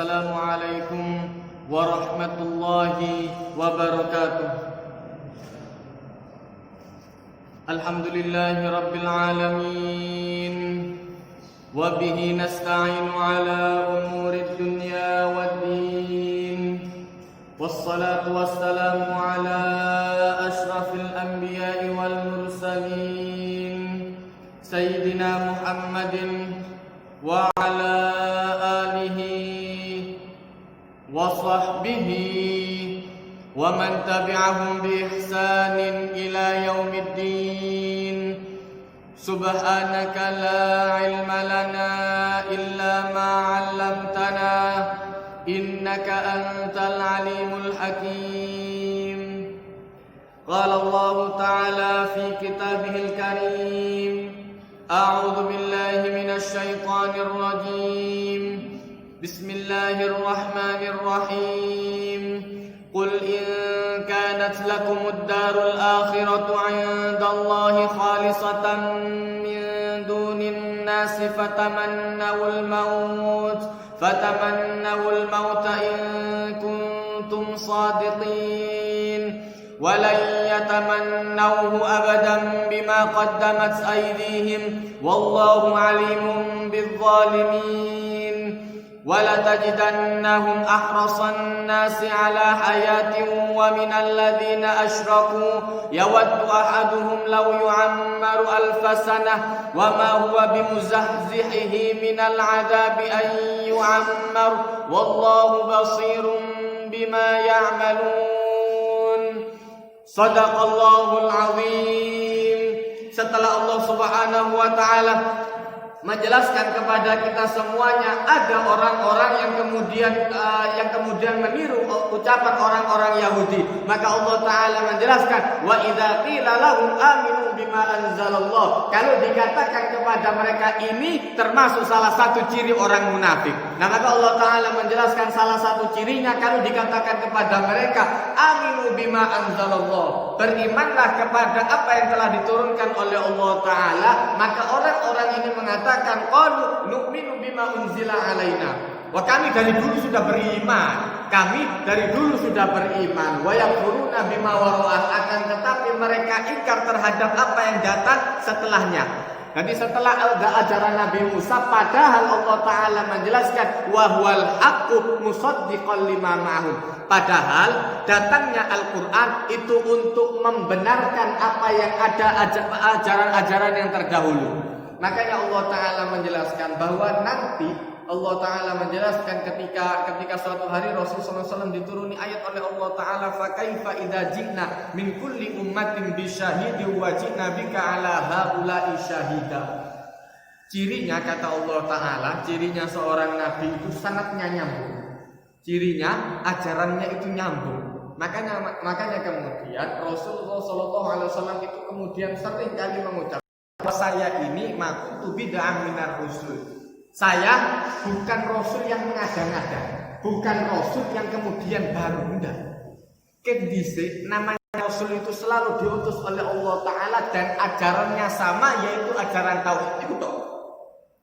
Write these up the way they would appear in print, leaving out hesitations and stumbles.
Assalamualaikum warahmatullahi wabarakatuh. Alhamdulillahi rabbil alamin. Wa bihi nasta'inu ala umurid dunya waddin. Wassalatu wassalamu ala ashrafil anbiya'i wal mursalin Sayyidina Muhammadin wa ala alihi wa sahbihi wa man tabi'ahum bi ihsanin ila yaumiddin. Subhanaka la ilma lana illa ma 'allamtana innaka antal alimul hakim. Qala Allah ta'ala fi kitabihil karim, a'udzu billahi minasy syaithanir rajim. Bismillahirrahmanirrahim. Qul in kanat lakumud darul akhiratu 'indallahi khalisatan min dunin nasi fatamannawul mauta in kuntum shadiqin walan yatamannawhu abadan bima qaddamat aydihim wallahu 'alimun bizzalimin. وَلَتَجِدَنَّهُمْ أَحْرَصَ النَّاسِ عَلَى حَيَاةٍ وَمِنَ الَّذِينَ أَشْرَكُوا يَوَدُّ أَحَدُهُمْ لَوْ يُعَمَّرُ أَلْفَ سَنَةٍ وَمَا هُوَ بِمُزَحْزِحِهِ مِنَ الْعَذَابِ أَن يُعَمَّرَ وَاللَّهُ بَصِيرٌ بِمَا يَعْمَلُونَ. Shadaqallahul azim. Setelah Allah Subhanahu wa taala menjelaskan kepada kita semuanya, ada orang-orang yang kemudian meniru ucapan orang-orang Yahudi, maka Allah Ta'ala menjelaskan, wa idza qila lahum aminu bima anzalallah, kalau dikatakan kepada mereka ini termasuk salah satu ciri orang munafik. Nah, maka Allah Ta'ala menjelaskan salah satu cirinya kalau dikatakan kepada mereka aminu bima anzalallah, berimanlah kepada apa yang telah diturunkan oleh Allah Ta'ala, maka orang-orang ini mengatakan qalu nu'minu bima unzila alaina. Wah, kami dari dulu sudah beriman. Wa yakfuruna bima wara'ah, akan tetapi mereka ingkar terhadap apa yang datang setelahnya. Jadi setelah ada ajaran Nabi Musa, padahal Allah Ta'ala menjelaskan wa huwal haqqu musaddiqan lima ma'hum, padahal datangnya Al-Quran itu untuk membenarkan apa yang ada ajaran-ajaran yang terdahulu. Makanya Allah Ta'ala menjelaskan bahwa nanti Allah Ta'ala menjelaskan ketika suatu hari Rasulullah SAW dituruni ayat oleh Allah Ta'ala, fakaifa idza ji'na min kulli ummatin bisyahidin wa ji'na bika ala haula'i syahida. Cirinya, kata Allah Ta'ala, cirinya seorang nabi itu sanatnya nyambung. Cirinya ajarannya itu nyambung. Makanya kemudian Rasulullah SAW itu kemudian sering kali mengucapkan, saya ini makuntu bid'ah minar rusul. Saya bukan rasul yang mengada-ngada, bukan rasul yang kemudian baru muda. Kedise namanya rasul itu selalu diutus oleh Allah Ta'ala dan ajarannya sama, yaitu ajaran tauhid itu toh.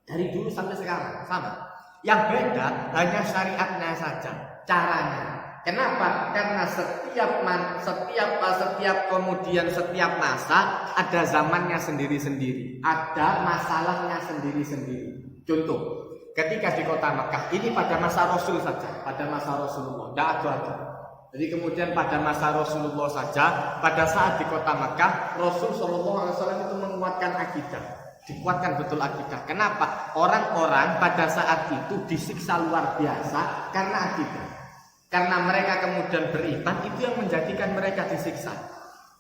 Dari dulu sampai sekarang sama. Yang beda hanya syariatnya saja, caranya. Kenapa? Karena setiap masa ada zamannya sendiri-sendiri, ada masalahnya sendiri-sendiri. Contoh, ketika di kota Mekah ini pada masa Rasul saja, pada masa Rasulullah, tidak ada. Jadi kemudian pada masa Rasulullah saja, pada saat di kota Mekah, Rasul SAW itu menguatkan akidah, dikuatkan betul akidah. Kenapa? Orang-orang pada saat itu disiksa luar biasa karena akidah. Karena mereka kemudian beriman, itu yang menjadikan mereka disiksa.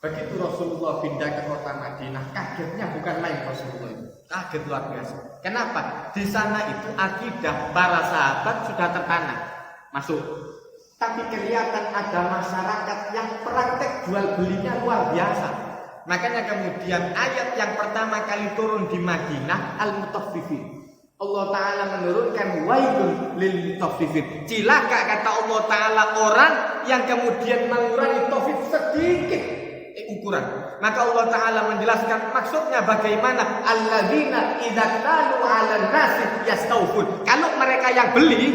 Begitu Rasulullah pindah ke kota Madinah, kagetnya bukan main Rasulullah itu. Kaget luar biasa. Kenapa? Di sana itu akidah para sahabat sudah tertanam, masuk. Tapi kelihatan ada masyarakat yang praktek jual belinya luar biasa. Makanya kemudian ayat yang pertama kali turun di Madinah, Al-Mutaffifin. Allah Ta'ala menurunkan wailun lil mutaffifin. Cilaka, kata Allah Ta'ala, orang yang kemudian mengurangi taufik sedikit. ukuran. Maka Allah Ta'ala menjelaskan maksudnya bagaimana. Alladzina idza qalu 'alan nasi yastawfun. Kalau mereka yang beli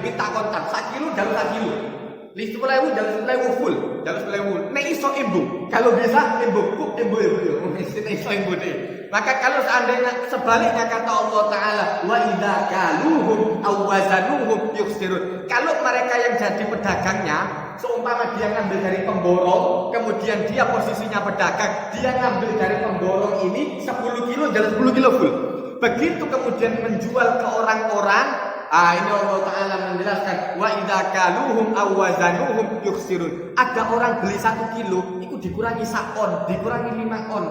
minta kontak 1 kilo dalam 1 kilo. 10.000 dalam 10.000 full, dalam 10.000. Nek iso imbu. Kalau bisa imbu iso imbu deh. Maka kalau seandainya sebaliknya kata Allah Ta'ala, wa idza kaluhum aw wazanuhum yukhsirun. Kalau mereka yang jadi pedagangnya, seumpama dia ngambil dari pemborong, kemudian dia posisinya pedagang, dia ngambil dari pemborong ini 10 kilo dalam 10 kilo full. Begitu kemudian menjual ke orang-orang, ini Allah Ta'ala menjelaskan, wa idza kaluhum aw wazanuhum yukhsirun. Ada orang beli 1 kilo, itu dikurangi 1 on, dikurangi 5 on.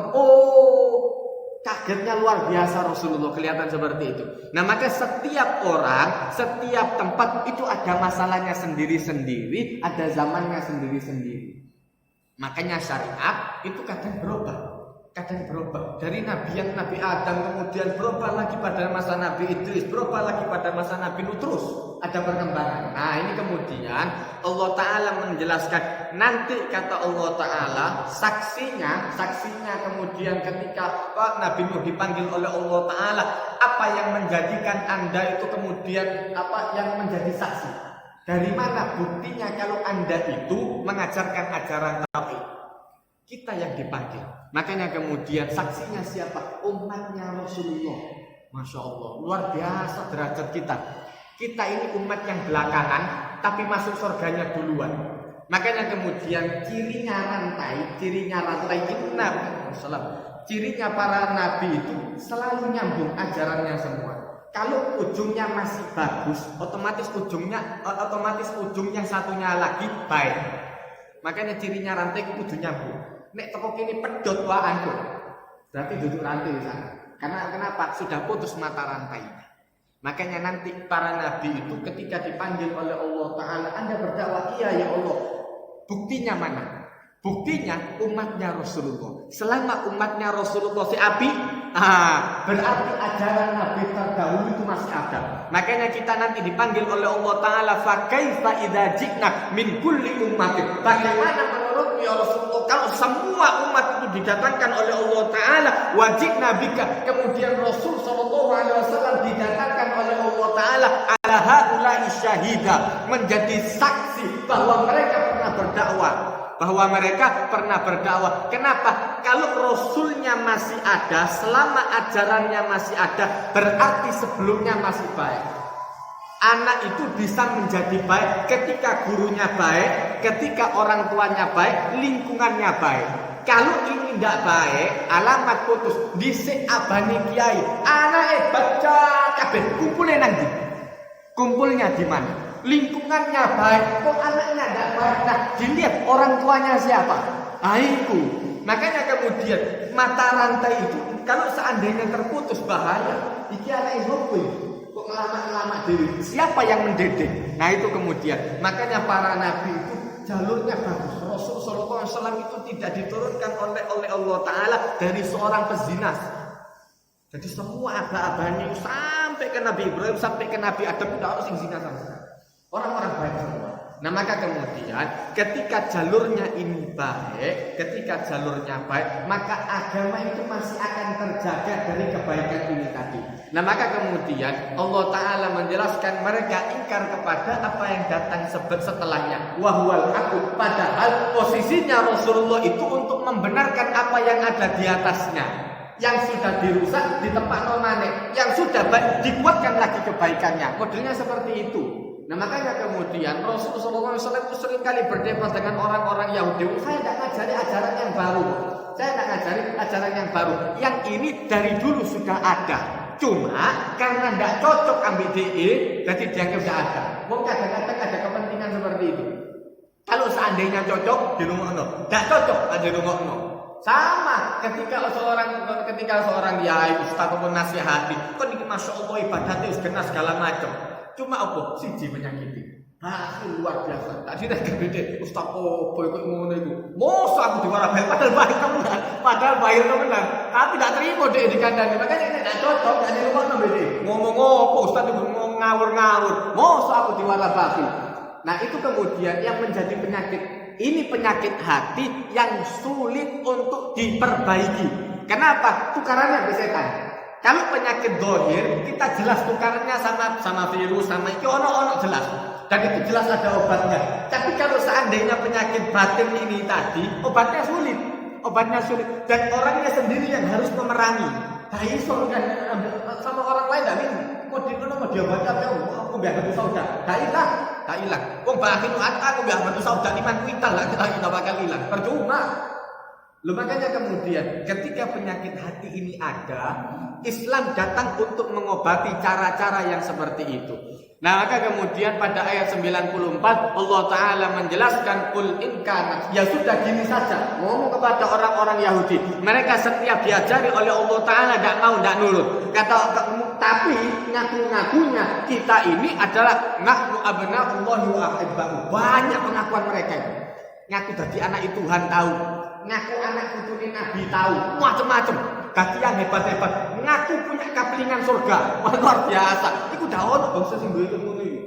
Kagetnya luar biasa Rasulullah, kelihatan seperti itu. Nah, maka setiap orang, setiap tempat itu ada masalahnya sendiri-sendiri, ada zamannya sendiri-sendiri. Makanya syariat itu kadang berubah. Dari Nabi Adam, kemudian berubah lagi pada masa Nabi Idris, berubah lagi pada masa Nabi Nuh, terus ada perkembangan. Nah, ini kemudian Allah Ta'ala menjelaskan, nanti kata Allah Ta'ala, saksinya kemudian ketika Nabi Nuh dipanggil oleh Allah Ta'ala, apa yang menjadikan Anda itu kemudian apa yang menjadi saksi? Dari mana buktinya kalau Anda itu mengajarkan ajaran tauhid? Kita yang dipanggil. Makanya kemudian saksinya siapa? Umatnya Rasulullah. Masya Allah, luar biasa derajat kita. Kita ini umat yang belakangan, tapi masuk surganya duluan. Makanya kemudian cirinya rantai cirinya para nabi itu selalu nyambung ajarannya semua. Kalau ujungnya masih bagus, otomatis ujungnya satunya lagi baik. Makanya cirinya rantai itu kudu nyambung. Nek toko kini pedot waanku, berarti duduk rantai di sana. Karena kenapa? Sudah putus mata rantainya. Makanya nanti para nabi itu ketika dipanggil oleh Allah Ta'ala, Anda berdakwah, iya ya Allah. Buktinya mana? Buktinya umatnya Rasulullah. Selama umatnya Rasulullah si api, berarti ajaran Nabi terdahulu itu masih ada. Makanya kita nanti dipanggil oleh Allah Ta'ala, fa kaifa idza ji'na min kulli ummatin. Bagaimana menurut ya Rasulullah kalau semua umat itu didatangkan oleh Allah Ta'ala, wajibna bika, kemudian Rasul sallallahu alaihi wasallam didatangkan oleh Allah Ta'ala ala haula'i syahida, menjadi saksi bahwa mereka pernah berdakwah. Kenapa? Kalau Rasulnya masih ada, selama ajarannya masih ada, berarti sebelumnya masih baik. Anak itu bisa menjadi baik ketika gurunya baik, ketika orang tuanya baik, lingkungannya baik. Kalau ini tidak baik, alamat putus. Dhisik abane kiai, anake baca kabeh, kumpulnya nanti. Kumpulnya di mana? Lingkungannya baik, kok anaknya tidak baik. Nah, dilihat orang tuanya siapa? Itu. Makanya kemudian mata rantai itu kalau seandainya terputus bahaya. Iki anak ibu kok lama-lama diri. Siapa yang mendidik? Nah, itu kemudian. Makanya para nabi itu jalurnya bagus. Rasul sallallahu alaihi wasallam itu tidak diturunkan oleh Allah Ta'ala dari seorang pezinas. Jadi semua aba-abanya sampai ke Nabi Ibrahim, sampai ke Nabi Adam tidak harus yang zina sama sekali. Orang-orang baik semua. Nah, maka kemudian ketika jalurnya ini baik, maka agama itu masih akan terjaga dari kebaikan ini tadi. Nah, maka kemudian Allah Ta'ala menjelaskan mereka ingkar kepada apa yang datang setelahnya. Wahwal haqq, padahal posisinya Rasulullah itu untuk membenarkan apa yang ada di atasnya. Yang sudah dirusak di tempat nomane, yang sudah baik dikuatkan lagi kebaikannya. Modelnya seperti itu. Nah, makanya kemudian Rasulullah SAW itu sering kali berdebat dengan orang-orang Yahudi. Saya tidak ngajari ajaran yang baru. Yang ini dari dulu sudah ada. Cuma karena tidak cocok ambil DE, jadi dianggap tidak ada. Kadang-kadang ada kepentingan seperti itu. Kalau seandainya cocok, dirungokno. Tidak cocok, dirungokno. Sama ketika seorang yai ustaz ataupun nasihati, kan ini masya Allah ibadatnya sudah segala macam. Cuma apa? Siji menyakiti. Luar biasa. Tadi nek gede Ustaz opo kok ngono iku. Mosok aku diwara bae padahal bayar temenan. Tapi tidak terima dek dikandani. Makanya nek tidak cocok nek dirungokno bede. Ngomong opo Ustaz iku ngawur-ngawur. Mosok aku diwara bae. Nah, itu kemudian yang menjadi penyakit Ini penyakit hati yang sulit untuk diperbaiki. Kenapa? Tukarannya dengan setan. Kalau penyakit dohir, kita jelas tukarannya sama virus, sama itu ono jelas. Dan itu jelas ada obatnya. Tapi kalau seandainya penyakit batin ini tadi, obatnya sulit. Dan orangnya sendiri yang harus memerangi. Iso kan sama orang lain tidak bisa. Mau diobati apa? Aku biar bantu saudara. Tak hilang. Wong bahin aku biar bantu saudara iman kuital lah kita bakal hilang. Percuma. Loh, makanya kemudian ketika penyakit hati ini ada, Islam datang untuk mengobati cara-cara yang seperti itu. Nah, maka kemudian pada ayat 94 Allah Ta'ala menjelaskan qul in kana, ya sudah gini saja ngomong kepada orang-orang Yahudi. Mereka setiap diajari oleh Allah Ta'ala tidak nurut. Tapi ngaku-ngakunya kita ini adalah nahnu abna'ullahi wa ahibba'u. Banyak pengakuan mereka itu. Ngaku jadi anak Tuhan tahu, ngaku anak putune Nabi tahu, macam-macam. Kaki yang hebat-hebat, ngaku punya kaplingan surga, luar biasa. Iku dawon bangsa sing duwe ngono iki.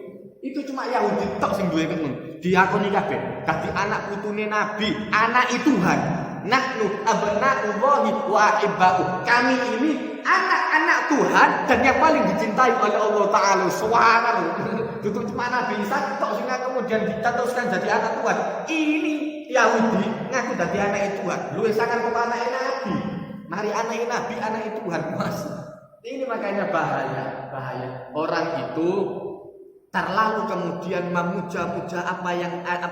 Itu cuma Yahudi tok sing duwe ngono. Diakoni kabeh. Dadi anak putune Nabi, anak Tuhan. Nahnu abna'ullahi wa ahibba'u. Kami ini anak-anak Tuhan dan yang paling dicintai oleh Allah Ta'ala. Suara itu cuma Nabi Isa tok sing kemudian ditatuskan jadi anak Tuhan. Ini Yahudi ngaku jadi anak Tuhan. Luwih sangat kepada anak Nabi. Mari anak Nabi, anak Tuhan. Mas. Ini makanya bahaya. Orang itu terlalu kemudian memuja-muja apa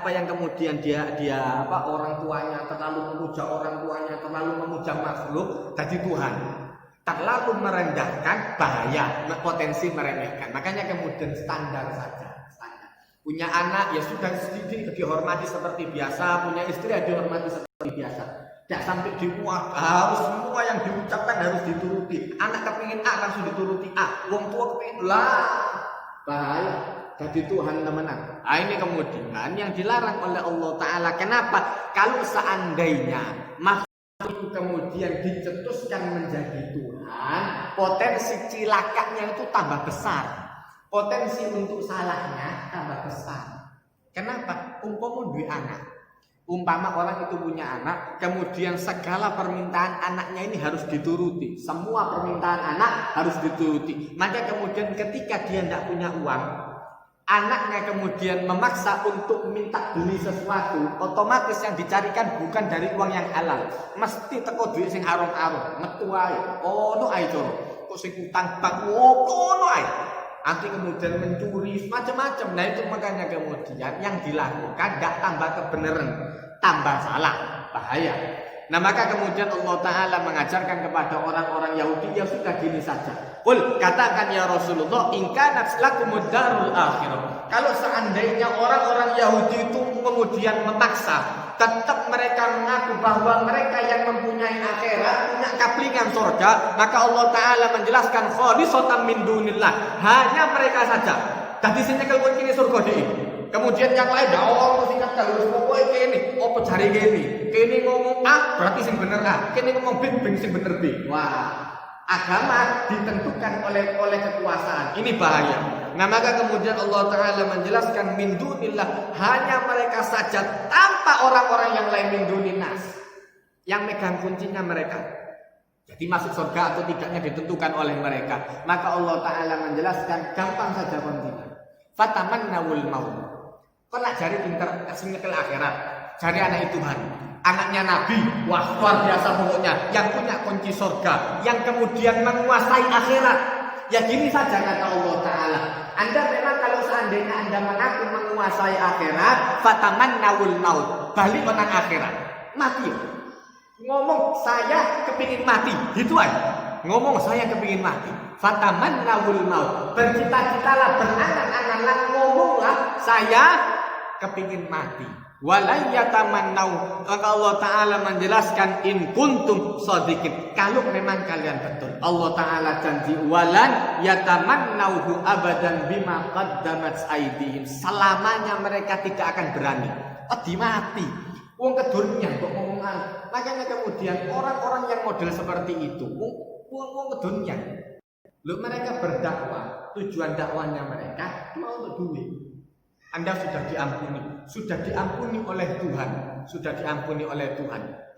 yang kemudian dia orang tuanya, terlalu memuja orang tuanya, terlalu memuja makhluk jadi Tuhan. Terlalu merendahkan, bahaya, potensi meremehkan. Makanya kemudian standar saja. Punya anak ya sudah dihormati seperti biasa, punya istri ya dihormati seperti biasa. Tidak sampai dimuat, harus semua yang diucapkan harus dituruti. Anak kepingin A langsung dituruti A, wong tua kepingin lah, bahaya. Jadi Tuhan temenan. Nah, ini kemudian yang dilarang oleh Allah Ta'ala. Kenapa? Kalau seandainya makhluk itu kemudian dicetuskan menjadi Tuhan, potensi cilakanya itu tambah besar. Potensi untuk salahnya tambah besar. Kenapa? Umpama orang itu punya anak, kemudian segala permintaan anaknya ini harus dituruti. Semua permintaan anak harus dituruti. Maka kemudian ketika dia tidak punya uang, anaknya kemudian memaksa untuk minta beli sesuatu, otomatis yang dicarikan bukan dari uang yang halal, mesti teko duit sing arom-arom, metu ae. Ono ae coro. Kok sing utang bank ono ae. Nanti kemudian mencuri macam-macam. Nah itu makanya kemudian yang dilakukan gak tambah kebenaran, tambah salah, bahaya. Nah maka kemudian Allah Ta'ala mengajarkan kepada orang-orang Yahudi, ya sudah gini saja. Qul, katakan ya Rasulullah, in kanat lakumud darul akhirah. Kalau seandainya orang-orang Yahudi itu kemudian memaksa, tetap mereka mengaku bahwa mereka yang mempunyai akhirat, punya kaplingan surga, maka Allah Ta'ala menjelaskan khalisatan min dunillah, hanya mereka saja. Tadi sini kalau ini surga deh. Kemudian yang lain dawang mesti nyekel wis pokoke kene, opo jare kene. Kene ngomong A berarti sing bener A, kene ngomong B sing bener B. Wah, agama ditentukan oleh kekuasaan. Ini bahaya. Nah, maka kemudian Allah Ta'ala menjelaskan min dunillah, hanya mereka saja tanpa orang-orang yang lain min duninas. Yang megang kuncinya mereka. Jadi masuk surga atau tidaknya ditentukan oleh mereka. Maka Allah Ta'ala menjelaskan gampang saja kuncinya. Fatamannawul maut. Kau nak cari pinter aslinya ke akhirat, cari anak Tuhan, anaknya Nabi, wah luar biasa pokoknya, yang punya kunci surga, yang kemudian menguasai akhirat. Ya gini saja kata Allah Ta'ala. Anda memang kalau seandainya Anda mengaku menguasai akhirat, fatamannawul maut, balik menang akhirat, mati. Ngomong saya kepingin mati, gitu aja. Ngomong saya kepingin mati. Fatamannawul maut, bercita-citalah, berangan-anganlah, ngomonglah saya kepingin mati. Walan yatamannau, maka Allah Ta'ala menjelaskan in kuntum shadiqin, kalau memang kalian betul. Allah Ta'ala janji walan yatamannauhu abadan bima qaddamat aydihim, selamanya mereka tidak akan berani. Mati. Wong kedurnya kok ngomongan. Makanya kemudian orang-orang yang model seperti itu, wong kedurnya. Lalu mereka berdakwah, tujuan dakwahnya mereka cuma untuk duit. Anda sudah diampuni oleh Tuhan,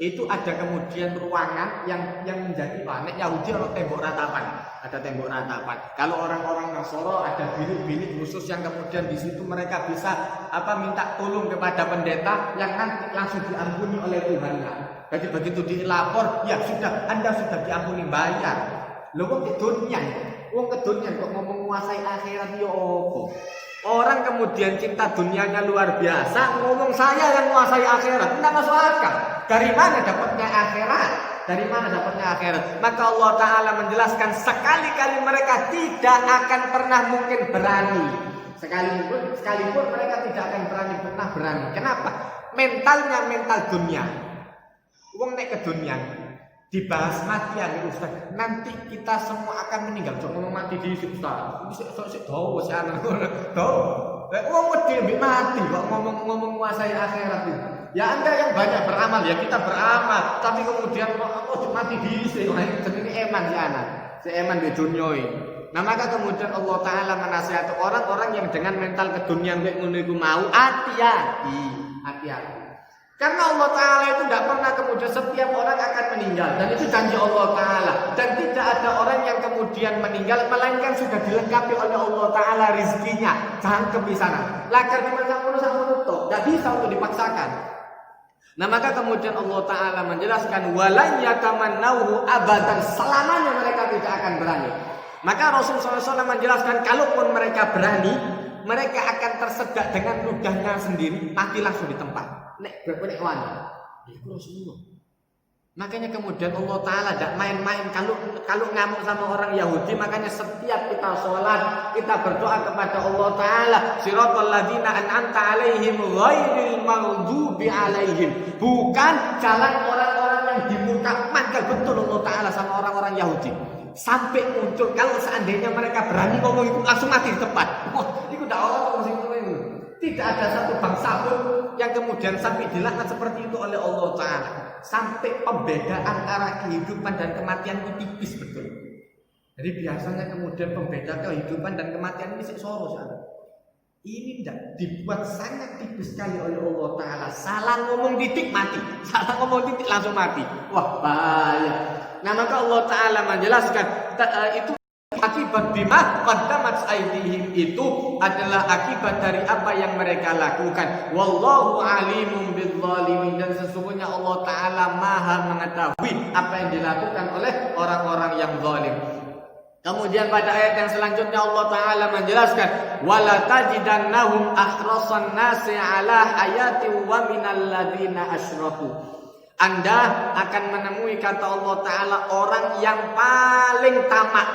Itu ada kemudian ruangan yang menjadi nek Yahudi ada tembok ratapan, Kalau orang-orang Nasoro ada bilik-bilik khusus yang kemudian di situ mereka bisa minta tolong kepada pendeta yang nanti langsung diampuni oleh Tuhan. Jadi begitu dilapor, ya sudah, Anda sudah diampuni, bayar. Loh kok kedunian kok ngomong menguasai akhirat yo opo? Orang kemudian cinta dunianya luar biasa, ngomong saya yang menguasai akhirat, tidak masuk akal. Dari mana dapatnya akhirat? Maka Allah Ta'ala menjelaskan sekali-kali mereka tidak akan pernah mungkin berani. Sekalipun mereka tidak akan pernah berani. Kenapa? Mentalnya mental dunia. Wong nek ke dunia dibahas mati ya Ustaz. Nanti kita semua akan meninggal. Jangan ngomong mati di Ustaz. Sik dawa si anak dawa. Wong wedi mbek mati kok ngomong menguasai akhirat itu. Ya Anda yang banyak beramal, ya kita beramal, tapi kemudian mati di sini. Jenenge eman si anak. Si eman di dunia ini. Nah maka kemudian Allah Ta'ala menasihati orang-orang yang dengan mental keduniaan mbek ngono iku mau hati-hati. Karena Allah Ta'ala itu tidak pernah kemudian setiap orang akan meninggal. Dan itu janji Allah Ta'ala. Dan tidak ada orang yang kemudian meninggal melainkan sudah dilengkapi oleh Allah Ta'ala rizkinya. Jangan ke sana. Lakar di mana menutup. Tidak bisa untuk dipaksakan. Nah maka kemudian Allah Ta'ala menjelaskan walan yatamannauhu abadan, selamanya mereka tidak akan berani. Maka Rasulullah SAW menjelaskan kalaupun mereka berani, mereka akan tersedak dengan ludahnya sendiri, mati langsung di tempat. Nek wani. Itu Rasulullah. Makanya kemudian Allah Ta'ala tidak main-main kalau ngamuk sama orang Yahudi. Makanya setiap kita sholat, kita berdoa kepada Allah Ta'ala, siratal ladzina an'amta alaihim ghairil maghdubi alaihim. Bukan jalan orang-orang yang dimurka. Maka betul Allah Ta'ala sama orang-orang Yahudi. Sampai muncul kalau seandainya mereka berani ngomong itu langsung mati di tempat. Wah, itu tidak orang itu. Tidak ada satu bangsa pun yang kemudian sampai dilaknat seperti itu oleh Allah Ta'ala. Sampai pembedaan antara kehidupan dan kematian itu tipis betul. Jadi biasanya kemudian pembeda kehidupan dan kematian ini soro saja. Ini tidak dibuat sangat tipis sekali oleh Allah Ta'ala. Salah ngomong titik mati, salah ngomong titik langsung mati. Wah bahaya. Nah maka Allah Ta'ala menjelaskan itu akibat bima qaddamat aydihim, itu adalah akibat dari apa yang mereka lakukan. Wallahu alimun bizzalimin, dan sesungguhnya Allah Ta'ala maha mengetahui apa yang dilakukan oleh orang-orang yang zalim. Kemudian pada ayat yang selanjutnya Allah Ta'ala menjelaskan wala tajidannahum ahrasan nasi ala hayati wa minal ladzina asyraku. Anda akan menemui kata Allah Ta'ala orang yang paling tamak,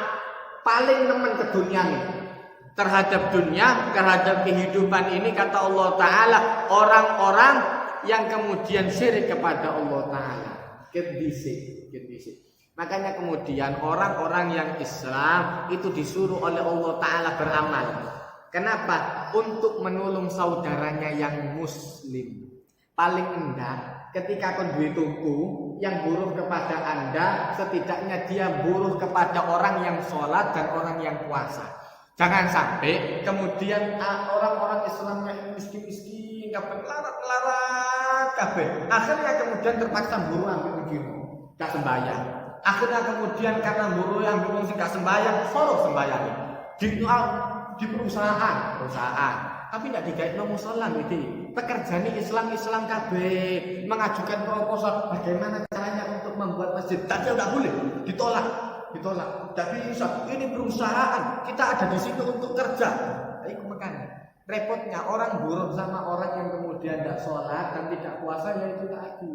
paling nemen ke dunia ini, terhadap dunia, terhadap kehidupan ini. Kata Allah Ta'ala orang-orang yang kemudian syirik kepada Allah Ta'ala. Kedisik. Makanya kemudian orang-orang yang Islam itu disuruh oleh Allah Ta'ala beramal. Kenapa? Untuk menolong saudaranya yang muslim. Paling enggak ketika kon duwe tuku yang buruh kepada Anda, setidaknya dia buruh kepada orang yang sholat dan orang yang puasa. Jangan sampai kemudian orang-orang Islam yang miskin-miskin kabeh larat kabeh. Akhirnya kemudian terpaksa buruh ambil begini, gak sembahyang. Akhirnya kemudian karena buruh yang bingung sih gak sembahyang, soro sembahyang di perusahaan, tapi tidak digawe nang musala gitu. Pekerjaan Islam kabeh mengajukan proposal bagaimana caranya untuk membuat masjid. Tapi tidak boleh, ditolak. Tidak bisa. Ini perusahaan, kita ada di situ untuk kerja. Itu makanya repotnya orang buruh sama orang yang kemudian tidak sholat dan tidak puasa, ya itu lagi.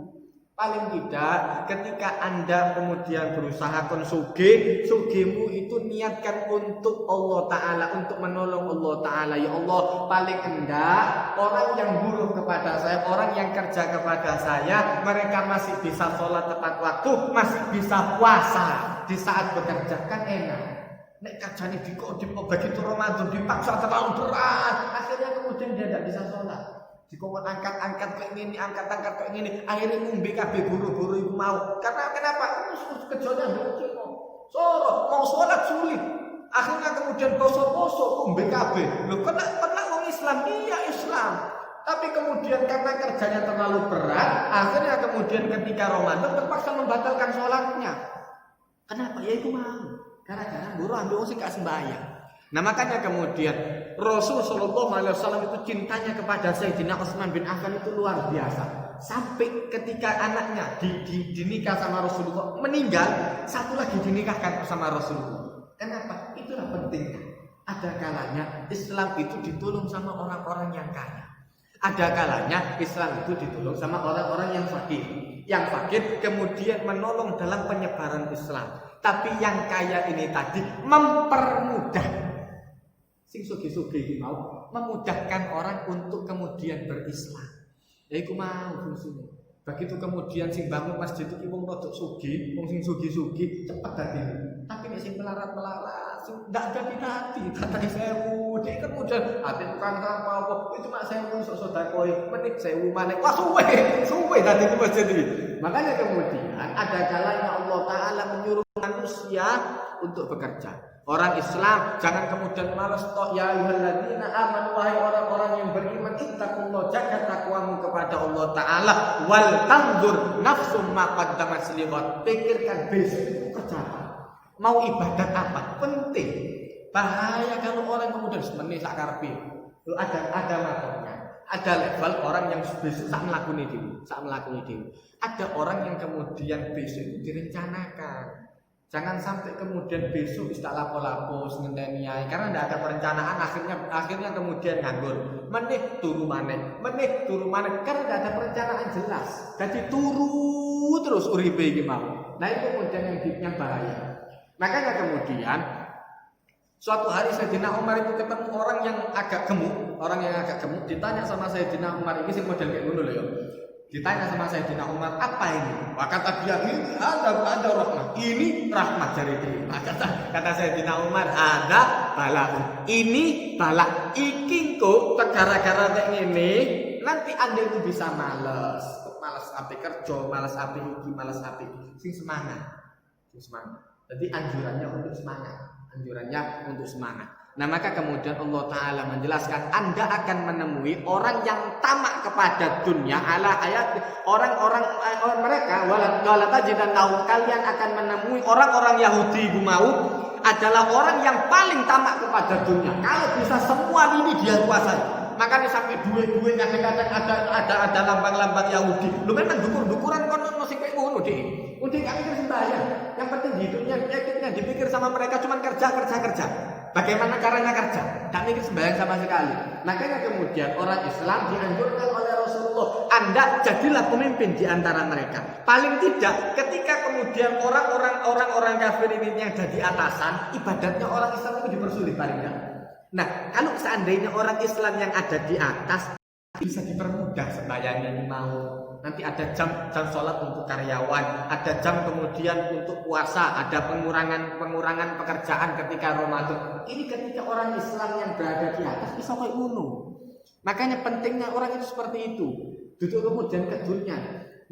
Paling tidak ketika Anda kemudian berusaha sugihmu itu niatkan untuk Allah Ta'ala, untuk menolong Allah Ta'ala. Ya Allah, paling enggak orang yang buruh kepada saya, orang yang kerja kepada saya, mereka masih bisa sholat tepat waktu, masih bisa puasa di saat bekerja, kan enak. Nek kerjanya begitu Ramadan dipaksa terlalu berat, akhirnya kemudian dia tidak bisa sholat. Dikongkon angkat kayak gini, angkat kayak gini, akhirnya ngombe kabeh guru-guru itu mau. Karena kenapa? Kerjanya ndek soro, mau sholat sulit. Akhirnya kemudian poso-poso ngombe kabeh. Lho kena wong Islam, iya Islam. Tapi kemudian karena kerjanya terlalu berat, akhirnya kemudian ketika Ramadan terpaksa membatalkan sholatnya. Kenapa? Ya itu mau. Gara-gara buruh ambil sih gak sembahyang. Nah makanya kemudian Rasul Shallallahu Alaihi Wasallam itu cintanya kepada Sayyidina Utsman bin Affan itu luar biasa. Sampai ketika anaknya dinikah sama Rasulullah meninggal, satu lagi dinikahkan sama Rasulullah. Kenapa? Itulah pentingnya. Ada kalanya Islam itu ditolong sama orang-orang yang kaya. Ada kalanya Islam itu ditolong sama orang-orang yang fakir. Yang fakir kemudian menolong dalam penyebaran Islam. Tapi yang kaya ini tadi mempermudah. Sing sugi-sugi mau memudahkan orang untuk kemudian berislam. Ya iku mau fungsinya. Begitu kemudian sing bangun masjid itu wong rodok sugih, wong sing sugih-sugih cepet dadi. Tapi nek sing melarat-melarat, sing ndak jadi hati, tatane 1000, dia kemudian ate tukang sampah apa, itu cuma 1000 sok sedekah, menit 1000 maneh. Wah suwe dadi di masjid iki. Makanya kemudian ada kalanya Allah Taala menyuruh manusia untuk bekerja. Orang Islam jangan kemudian malas toh ya ayyuhalladzina amanu wahai orang-orang yang beriman ittaqullah jaga takwamu kepada Allah Taala wal tanzur nafsum ma qaddamat liwat. Pikirkan besok itu kerja apa? Mau ibadat apa? Penting. Bahaya kalau orang kemudian semenit sak karepe. Ada maksudnya. Ada level orang yang besok sak mlakune dhewe. Ada orang yang kemudian besok itu direncanakan. Jangan sampai kemudian besok tak lapo-lapo ngenteni ae karena tidak ada perencanaan akhirnya kemudian nganggur. Meneh turu maneh karena tidak ada perencanaan jelas. Jadi turu terus uripe iki mau. Nah itu kemudian yang bahaya. Makanya kemudian suatu hari Sayyidina Umar itu ketemu orang yang agak gemuk, ditanya sama Sayyidina Umar ini sing model kayak ngono lho ya. Ditanya sama Sayyidina Umar, apa ini? Wah kata dia, ini ada rahmat. Ini rahmat dari dia. Kata Sayyidina Umar, ada bala. Ini bala. Iki kok gara-gara kayak gini, nanti Anda itu bisa malas api kerja, malas api iki, malas api. Sing semangat. Jadi anjurannya untuk semangat. Nah maka kemudian Allah Ta'ala menjelaskan Anda akan menemui orang yang tamak kepada dunia ala ayat orang-orang mereka walatajidan tahu kalian akan menemui orang-orang Yahudi mau adalah orang yang paling tamak kepada dunia. Kalau bisa semua ini dia kuasai. Makanya sampai duit kadang-kadang ada lambang-lambang Yahudi. Lu memang dukur-dukuran kono sing koyo ngono dik. Udah gak mikir sembahyang. Yang penting hidupnya dipikir sama mereka cuma kerja. Bagaimana caranya kerja? Tak mikir sembahyang sama sekali. Makanya kemudian orang Islam dianjurkan oleh Rasulullah, Anda jadilah pemimpin di antara mereka. Paling tidak ketika kemudian orang-orang kafir ini yang jadi atasan, ibadatnya orang Islam itu dipersulit paling tidak. Nah, kalau seandainya orang Islam yang ada di atas bisa dipermudah sembahyangnya mau. Nanti ada jam sholat untuk karyawan, ada jam kemudian untuk puasa, ada pengurangan pekerjaan ketika Ramadan. Ini ketika orang Islam yang berada di atas bisa kayak ngono. Makanya pentingnya orang itu seperti itu. Duduk kemudian ke dunia.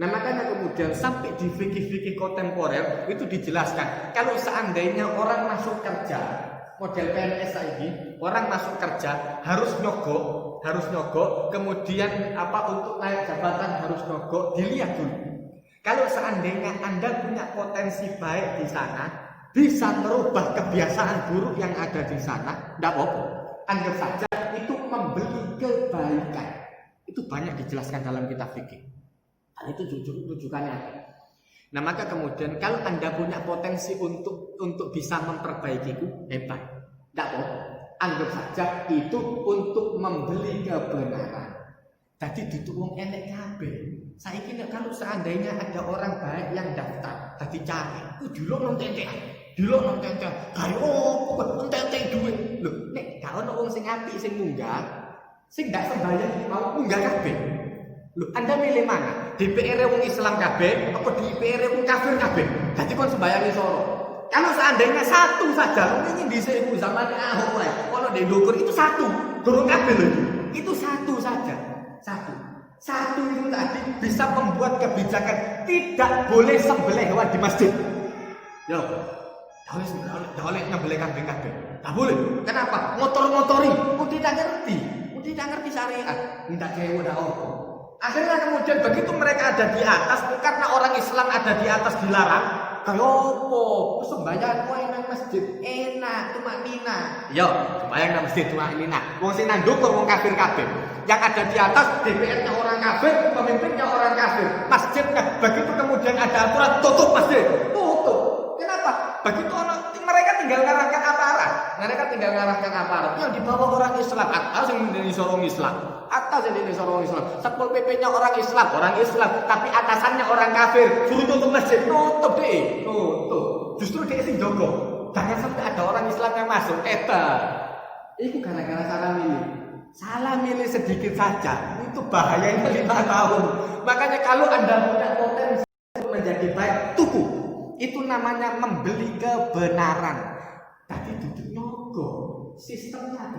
Nah makanya kemudian sampai di fikih-fikih kontemporer itu dijelaskan kalau seandainya orang masuk kerja model PNS ini, orang masuk kerja harus nyogok, kemudian untuk naik jabatan harus nyogok, dilihat dulu. Kalau seandainya Anda punya potensi baik di sana, bisa merubah kebiasaan buruk yang ada di sana, tidak apa-apa. Anggap saja itu membeli kebaikan. Itu banyak dijelaskan dalam kitab fikih. Hal itu rujukannya. Nah maka kemudian kalau Anda punya potensi untuk bisa memperbaiki itu hebat, tidak apa-apa. Anggap saja itu untuk membeli kebenaran. Jadi duduk wong enek kabeh. Saiki kalau seandainya ada orang baik yang daftar, tadi cari, dilok nang tente. Ayo kok tente duit. Lho, nek gak ono wong sing apik sing munggah, sing gak sembahyang mau munggah kabeh. Lho, Anda milih mana? DPR wong Islam kabeh apa DPR wong kafir kabeh? Dadi kon sembayangi soro. Kalau seandainya satu saja, ini di zaman Ahok wae. Kalau di Dukur itu satu, durung kabeh lho. Itu satu saja. Satu itu tadi bisa membuat kebijakan tidak boleh sembelih hewan di masjid. Yo. Boleh nyembelih kambing kabeh. Tak boleh. Kenapa? Motor-motori. Tidak ngerti. tidak ngerti syariat, tidak kayak udah apa. Akhirnya kemudian begitu mereka ada di atas, karena orang Islam ada di atas dilarang. Kayak opo, sembahyang wae nang masjid enak, cuma nina. Yo, sembahyang nang masjid cuma nina. Wong sing nang ndukur wong kafir kabeh. Yang ada di atas DPR-nya orang kafir, pemimpinnya orang kafir. Masjidnya begitu kemudian ada aturan tutup masjid. Tutup. Kenapa? Begitu orang mereka tinggal ngarahkan aparat. Mereka tinggal ngarahkan aparat yang dibawa orang Islam. Atas yang menjadi seorang Islam. Atas yang menjadi seorang Islam. Satpol PP-nya orang Islam. Tapi atasannya orang kafir. Suruh tutup masjid. Tutup deh. Tutup. Justru dia sing jogo. Jangan sampai ada orang Islam yang masuk. Itu gara-gara salah milih. Salah milih sedikit saja. Itu bahayanya 5 tahun. Makanya kalau Anda punya potensi menjadi baik, tuku. Itu namanya membeli kebenaran. Tadi duduk nyogo, sistemnya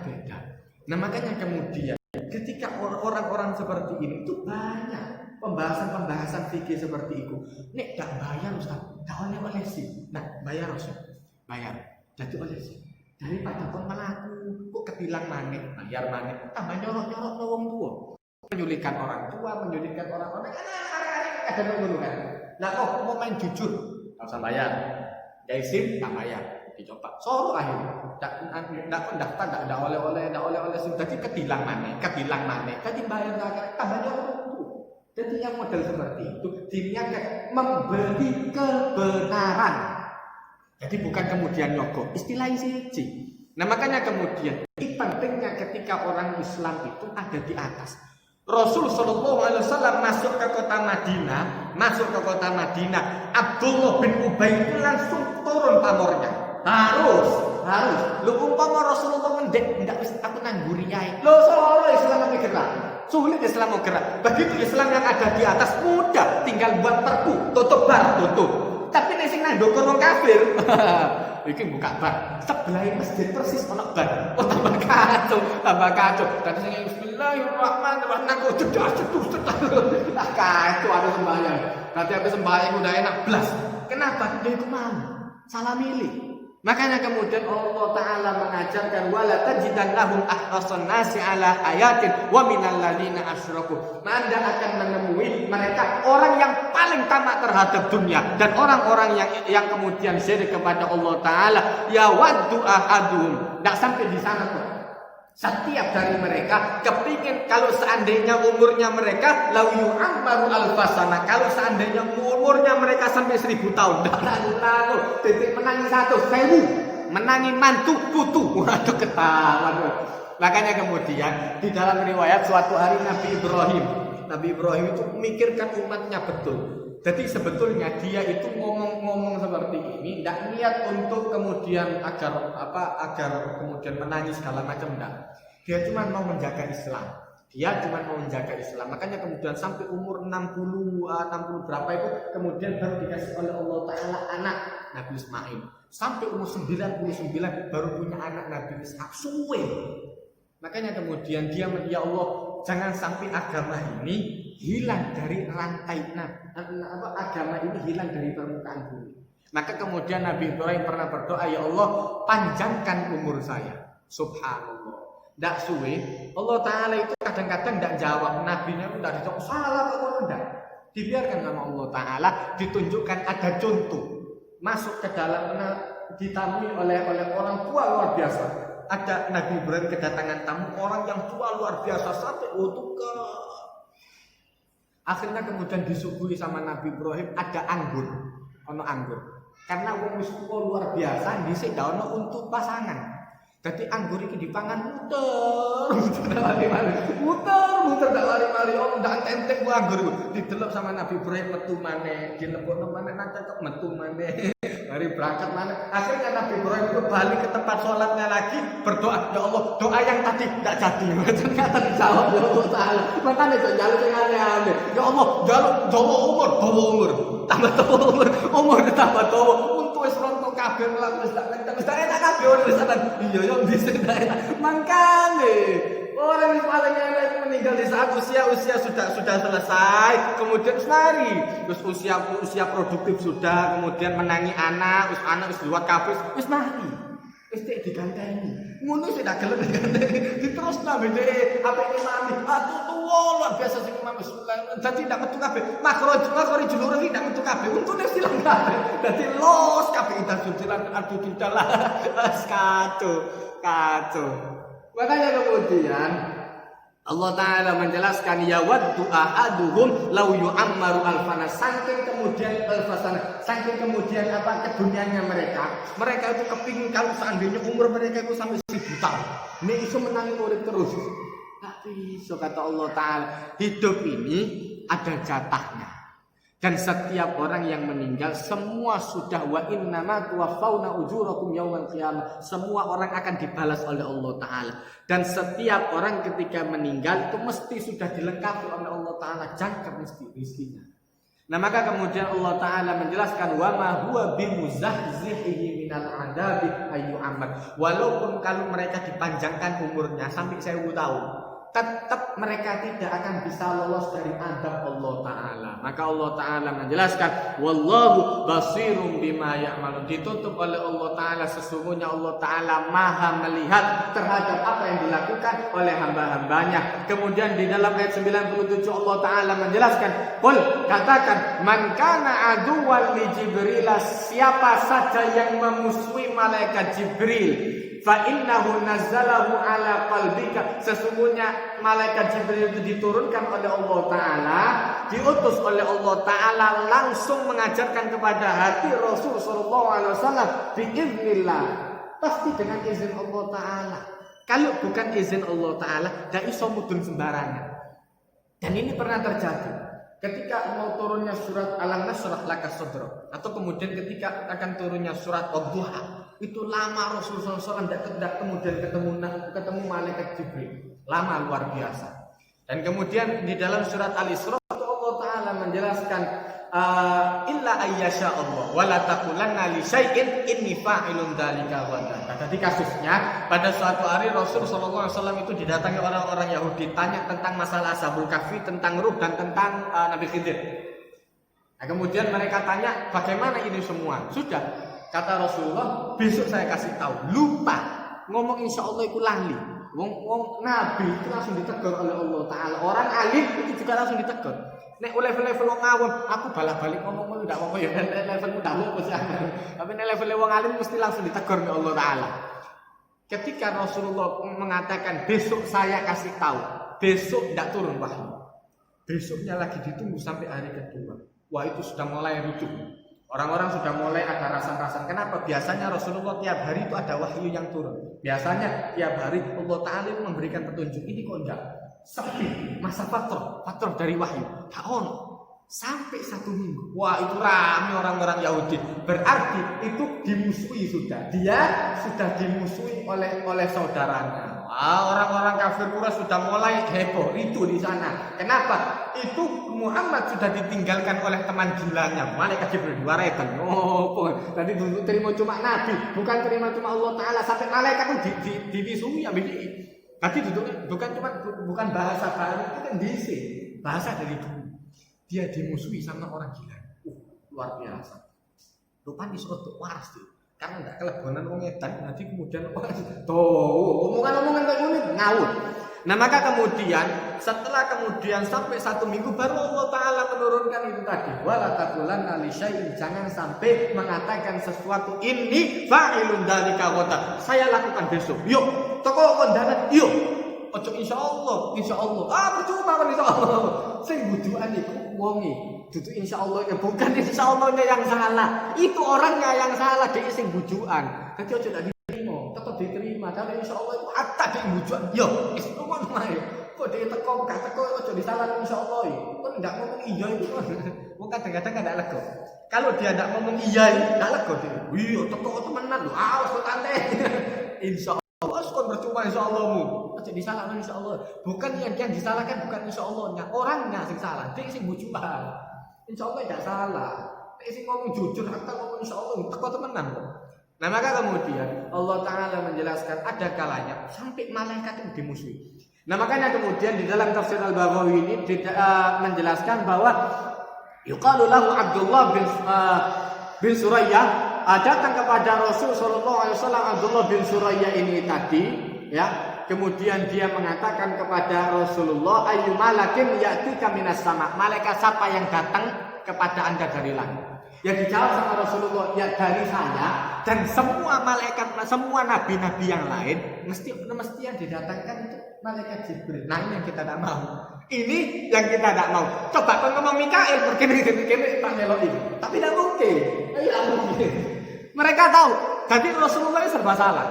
beda. Nah makanya kemudian ketika orang-orang seperti ini itu banyak pembahasan fikih seperti itu. Nek tak bayar Ustaz, tak oleh sih. Nah bayar Ustaz, bayar. Jadi oleh sih. Daripada kon melaku, kok ketilang maneh, bayar maneh, tambah nyorok-nyorok wong tua. Menyulitkan orang tua, menyulitkan orang-orang. Karena ada ngono kan. Nah kok mau main jujur, enggak usah bayar. Dari SIM tak bayar, dicoba. Soro akhirnya. Ndak ada oleh-oleh SIM. Jadi ketilang maneh. Jadi bayar lagi, tambah nyorok. Jadi yang model seperti itu diniatkan memberi kebenaran. Jadi bukan kemudian nyogok, istilahnya siji. Nah makanya kemudian ini pentingnya ketika orang Islam itu ada di atas. Rasul Shallallahu Alaihi Wasallam masuk ke kota Madinah, Abdullah bin Ubay itu langsung turun pamornya. Harus. Lu umpama Rasulullah ngendek, ndak wis aku nangguri ae. Lo soalnya Islam gerak. Sulit Islam gerak. Begitu Islam yang ada di atas mudah, tinggal buat perpu, tutup bar, tutup. Tapi nek sing nang ndokor wong kafir, iki buka bar. Sebelah masjid persis ono bar. Oh tambah kacau. Tadi sing bismillahirrahmanirrahim cedak. Kacau ada sembahyang. Berarti aku sembahyang udah enak blas. Kenapa? Dia itu mau salah milih. Makanya kemudian Allah Ta'ala mengajarkan wala tajidannahum ahrasan nasi ala ayatin wa minal ladzina asyraku. Anda akan menemui mereka orang yang paling tamak terhadap dunia dan orang-orang yang kemudian syirik kepada Allah Ta'ala. Ya waddu ahaduhum. Tidak sampai di sana tuh. Setiap dari mereka kepingin kalau seandainya umurnya mereka lau yu'ammaru alfasana, kalau seandainya umurnya mereka sampai 1000 tahun, lalu titik menangi 1.000, menangi mantu putu, waduh ketahuan. Makanya kemudian di dalam riwayat suatu hari Nabi Ibrahim itu memikirkan umatnya betul. Jadi sebetulnya dia itu ngomong seperti ini tidak niat untuk kemudian agar kemudian menangis segala macam enggak. Dia cuma mau menjaga Islam. Makanya kemudian sampai umur 60 berapa itu kemudian baru dikasih oleh Allah Ta'ala anak Nabi Ismail. Sampai umur 99 baru punya anak Nabi Ishak. Suwe. Makanya kemudian dia ya Allah, jangan sampai agama ini hilang dari rantai agama ini hilang dari permukaan bumi. Maka kemudian Nabi Ibrahim pernah berdoa, ya Allah panjangkan umur saya. Subhanallah. Tidak suwe Allah Ta'ala itu kadang-kadang tidak jawab. Nabinya itu tidak dijawab salah kok tidak. Dibiarkan sama Allah Ta'ala, ditunjukkan ada contoh masuk ke dalam ditamui oleh orang tua luar biasa. Ada Nabi Ibrahim kedatangan tamu orang yang tua luar biasa sampai ke. Akhirnya kemudian disuguhi sama Nabi Ibrahim ada anggur. Karena wong wis tua luar biasa dhisik ndak ono untuk pasangan. Jadi anggur iki dipangan muter ndak wali-wali ndak entek ku anggur iku. Didelok sama Nabi Ibrahim metu maneh, dilebokno maneh nang cocok metu maneh. Hari berangkat mana? Akhirnya Nabi Ibrahim itu balik ke tempat sholatnya lagi berdoa, ya Allah doa yang tadi tidak jadi. Ternyata dijawab ya Allah Ta'ala. Makanya jalur yang aneh-aneh. Ya Allah jalur dawa umur, tambah umur tambah dawa. Untuk rontok kabeh mlaku wis tak enak kabeh wis tenan. Iya yo bisa enak. Mangkane orang yang paling enak itu meninggal di saat usia sudah selesai, kemudian mari, terus usia produktif sudah, kemudian menangi anak wis luwat kabeh, wis mari, wis diganti. Ngono sih tak gelem diterus nabe dhek apa ini mami aku tuwa luar biasa sing imam dadi ndak metu kabeh makro julur iki ndak metu kabeh untune silang kabeh dadi los kabeh kita sucilan adu didalah kacau makanya kemudian Allah Ta'ala menjelaskan ya waddu ahaduhum law yu'ammaru alfana saking kemudian apa keduniannya mereka itu kepingin kalau seandainya umur mereka itu sampai 1000 tahun ini iso menangi urip terus tapi so kata Allah Ta'ala hidup ini ada jatahnya dan setiap orang yang meninggal semua sudah wa innama tuwaffawna ujurakum yaumal qiyamah semua orang akan dibalas oleh Allah Ta'ala dan setiap orang ketika meninggal itu mesti sudah dilengkapi oleh Allah Ta'ala jangkar mesti rizkinya. Nah maka kemudian Allah Ta'ala menjelaskan wa ma huwa bimuzahzihi minal adabi ayyu amal walaupun kalau mereka dipanjangkan umurnya sampai 1000 tahun tetap mereka tidak akan bisa lolos dari adab Allah Ta'ala. Maka Allah Ta'ala menjelaskan wallahu basirun bima ya'malun ditutup oleh Allah Ta'ala sesungguhnya Allah Ta'ala maha melihat terhadap apa yang dilakukan oleh hamba-hambanya. Kemudian di dalam ayat 97 Allah Ta'ala menjelaskan qul katakan man kana aduwwan li Jibril siapa saja yang memusuhi malaikat Jibril fa innahu nazzalahu ala qalbika sesungguhnya malaikat Jibril itu diturunkan oleh Allah Ta'ala diutus oleh Allah Ta'ala langsung mengajarkan kepada hati Rasul sallallahu alaihi wasallam biiznillah pasti dengan izin Allah Ta'ala kalau bukan izin Allah Ta'ala tidak iso mudun sembarangan dan ini pernah terjadi ketika mau turunnya surat Alam Nashrah laka sadrak atau kemudian ketika akan turunnya surat Ad-Duha itu lama Rasulullah SAW tidak kemudian ketemu malaikat Jibril lama luar biasa dan kemudian di dalam surat Al-Isra Allah Ta'ala menjelaskan illa ayyasha Allah wala taqulanna li syai'in inni fa'ilun dzalika ghadan. Jadi kasusnya pada suatu hari Rasul sallallahu alaihi wasallam itu didatangi orang-orang Yahudi tanya tentang masalah Ashabul Kahfi, tentang Ruh dan tentang Nabi Khidir. Nah, kemudian mereka tanya bagaimana ini semua? Sudah kata Rasulullah, besok saya kasih tahu. Lupa ngomong insyaallah itu lali. Wong Nabi itu langsung ditegur oleh Allah Ta'ala. Orang alim itu juga langsung ditegur. Nek level-level wong awam, aku balik-balik ngomong ndak apa ya levelmu ndak apa sih. Tapi nek level wong alim mesti langsung ditegur oleh Allah Ta'ala. Ketika Rasulullah mengatakan besok saya kasih tahu, besok ndak turun wahyu. Besoknya lagi ditunggu sampai hari kedua. Wah itu sudah mulai rujuk. Orang-orang sudah mulai ada rasan-rasan. Kenapa? Biasanya Rasulullah tiap hari itu ada wahyu yang turun. Biasanya tiap hari Allah Ta'ala memberikan petunjuk. Ini kok enggak? Sepi masa fatrah dari wahyu. Tahun sampai 1 minggu. Wah itu ramai orang-orang Yahudi. Berarti itu dimusuhi sudah. Dia sudah dimusuhi oleh saudaranya. Orang-orang kafir Quraisy sudah mulai heboh itu di sana. Kenapa? Itu Muhammad sudah ditinggalkan oleh teman gilanya malaikat Jibril waretan. Oh, tadi dulu terima cuma Nabi, bukan terima cuma Allah Ta'ala. Sampai malaikat itu diwisumi ya begini. Tadi bukan bahasa baru, itu kan diisi bahasa dari dulu. Dia dimusuhi sama orang gila. Luar biasa. Rupanya suatu waras tuh. Karena enggak kelebonan wong edan nanti kemudian omongan kayak gini ngawur. Nah maka kemudian setelah sampai 1 minggu baru Allah Ta'ala menurunkan itu tadi wala taqulanna li syai'in jangan sampai mengatakan sesuatu ini fa'ilun dzalika ghadan saya lakukan besok yuk toko kondangan yuk ojo insyaallah percuma kan insyaallah sing bujukan iku wonge dudu insyaallah ya bukan insyaallah-nya yang salah itu orangnya yang salah dia sing bujukan dadi ojo ndak tetap diterima kalau insyaallah itu ada di bujukan yo wis ngono wae kok dia teko gak teko ojo disalahkan insyaallah kok ndak ngomong iya itu wong kadang-kadang enggak lega kalau dia ndak ngomong iya enggak lega dia iya teko temenan lho awas kok tante insyaallah kon percuma insyaallah-mu ojo disalahkan insyaallah bukan yang disalahkan bukan insyaallah-nya orangnya sing salah dia sing bujukan insyaallah enggak salah nek sing ngomong jujur hakta ngomong insyaallah teko temenan kok. Nah maka kemudian Allah Ta'ala menjelaskan ada kalanya sampai malaikat itu dimusuhi. Nah makanya kemudian di dalam tafsir Al-Baghawi ini menjelaskan bahwa yuqalu lahu Abdullah bin Surayyah datang kepada Rasul sallallahu alaihi wasallam Abdullah bin Suraya ini tadi, ya. Kemudian dia mengatakan kepada Rasulullah, "Ayyu malakin ya'tika minas sama." Malaikat siapa yang datang kepada Anda dari langit? Ya dijawab sama Rasulullah, ya dari saya dan semua malaikat, semua nabi-nabi yang lain mesti yang didatangkan itu malaikat Jibril. Nah ini yang kita tidak mau. Ini yang kita tidak mau. Coba kau ngomong Mikael, berkini tak melok ini. Tapi tidak mungkin. Tidak mungkin. Mereka tahu. Jadi Rasulullah itu serba salah.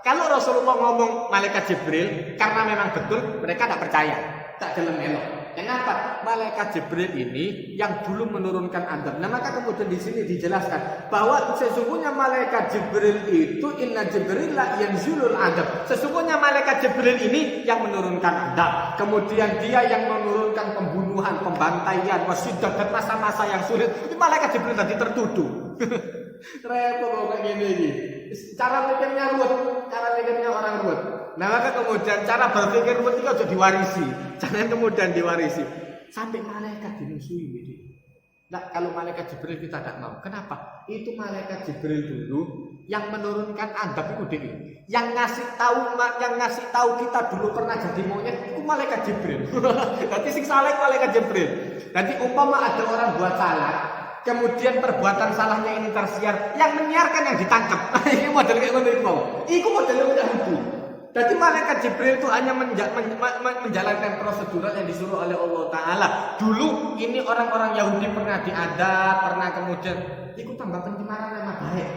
Kalau Rasulullah ngomong malaikat Jibril, karena memang betul mereka tidak percaya, tak gelem melok. Kenapa? Malaikat Jibril ini yang dulu menurunkan azab. Nah maka kemudian di sini dijelaskan bahwa sesungguhnya malaikat Jibril itu inna Jibril la yanzulul azab. Sesungguhnya malaikat Jibril ini yang menurunkan azab. Kemudian dia yang menurunkan pembunuhan, pembantaian, wasidah dan masa-masa yang sulit. Itu malaikat Jibril tadi tertuduh. Repot kayak gini. Cara mikirnya ruwet, cara mikirnya orang ruwet. Nah maka kemudian cara berpikir ruwet itu harus diwarisi. Jangan kemudian diwarisi sampai malaikat dimusuhi gitu. Nah kalau malaikat Jibril kita tidak mau. Kenapa? Itu malaikat Jibril dulu yang menurunkan azab itu dia. Yang ngasih tahu kita dulu pernah jadi monyet itu malaikat Jibril. Jadi sing salah malaikat Jibril. Jadi umpama ada orang buat salah, kemudian perbuatan salahnya ini tersiar, yang menyiarkan yang ditangkap. Ini model kayak ngono. Iku model Yahudi. Jadi malaikat Jibril itu hanya menjalankan prosedural yang disuruh oleh Allah Ta'ala. Dulu ini orang-orang Yahudi pernah diadab, pernah kemudian ikut tambah pencemaran nama baik.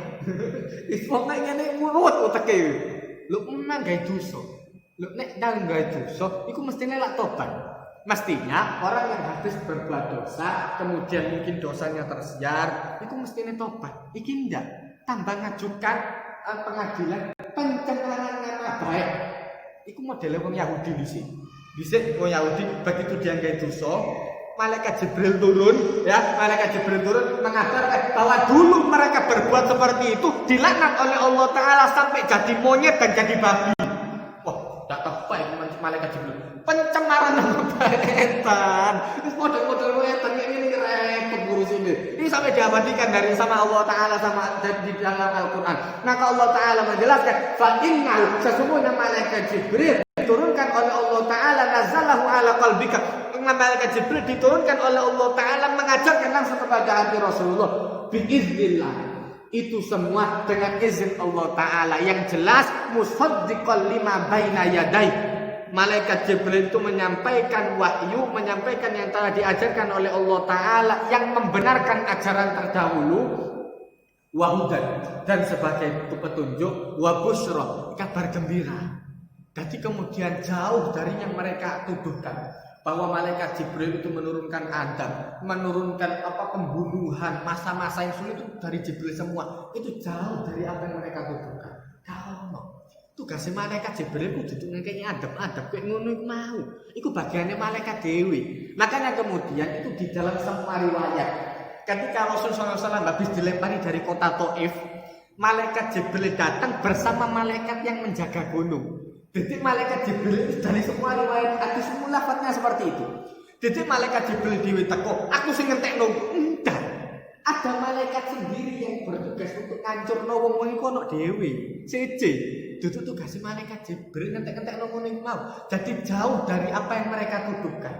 Pokoknya ini mulut uteke. Lu menang gaya dosa. Lu nek dalam gaya dosa, itu mestinya lak tobat. Mestinya orang yang habis berbuat dosa, kemudian mungkin dosanya tersiar, itu mestinya tobat. Iki ndak, tambah ngajukan pengadilan pencemaran nama baik. Iku modelnya orang Yahudi di sini. Bisa orang Yahudi begitu dia nggak dosa, malaikat Jibril turun, ya malaikat Jibril turun mengabarkan bahwa dulu mereka berbuat seperti itu dilaknat oleh Allah Taala sampai jadi monyet dan jadi babi. Wah, tak apa itu malaikat Jibril. Pencemaran nama baik etan. Itu model-model etan ini repot ngurus ini. Ini sampai diabadikan dari sama Allah Ta'ala sama di dalam Al-Quran. Maka Allah Ta'ala menjelaskan fa'innahu sesungguhnya malaikat Jibril diturunkan oleh Allah Ta'ala nazalahu ala qalbika. Malaikat Jibril diturunkan oleh Allah Ta'ala mengajarkan langsung kepada hati Rasulullah biiznillah. Itu semua dengan izin Allah Ta'ala yang jelas musaddiqan lima baina yadai. Malaikat Jibril itu menyampaikan wahyu, menyampaikan yang telah diajarkan oleh Allah Ta'ala yang membenarkan ajaran terdahulu wahudan dan sebagai petunjuk wabusra, kabar gembira. Jadi kemudian jauh dari yang mereka tuduhkan bahwa malaikat Jibril itu menurunkan azab, menurunkan pembunuhan, masa-masa yang sulit itu dari Jibril semua. Itu jauh dari apa yang mereka tuduhkan. Kalau tugas malaikat Jibril itu duduk ngekei adab-adab kayak ngono iku mau. Iku bagiannya malaikat dewi. Makanya kemudian itu di dalam semua riwayat ketika Rasulullah SAW habis dilempari dari kota Taif, malaikat Jibril datang bersama malaikat yang menjaga gunung. Jadi malaikat Jibril itu dari semua riwayat hadis semua lafadznya seperti itu. Jadi malaikat Jibril dewi teko, aku sing ngentekno. Enggak. Ada malaikat sendiri yang bertugas untuk ngancurno wong-wong iku ono dhewe. Siji, dudu tugas malaikat Jibril ngentek-ngentek ngono iku mau. Jadi jauh dari apa yang mereka tuduhkan.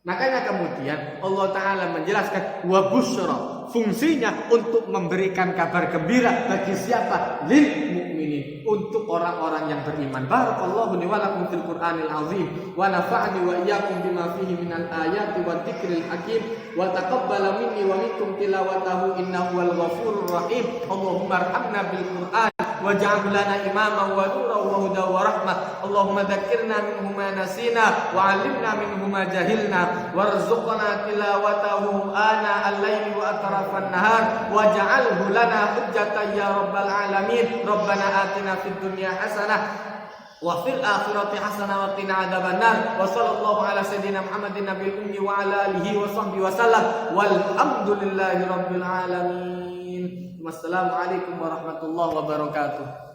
Makanya kemudian Allah Ta'ala menjelaskan wa busyra, fungsinya untuk memberikan kabar gembira bagi siapa? Lil mu'minin, untuk orang-orang yang beriman. Barakallahu li wa lakum fil Qur'anil azim wa nafa'ani wa iyyakum bima fihi minal ayati wa dzikril hakim wa taqabbala minni wa minkum tilawatahu innahu wal ghafurur rahim. Allahumma arhamna bil Qur'an waj'al lana imaman wa nuran wa hudan wa rahmah. Allahumma dzakkirna minhu ma nasina wa 'allimna minhu ma jahilna warzuqna tilawatahu ana al-laili wa atrafan nahar waj'alhu lana hujjatan ya rabbal alamin. Rabbana atina fid dunya hasanah wa fil akhirati hasanah wa qina adzabannar. Wa sallallahu ala sayidina Muhammadin nabiyil ummi wa ala alihi wa sahbihi wa sallam walhamdulillahi rabbil alamin. Wassalamualaikum warahmatullahi wabarakatuh.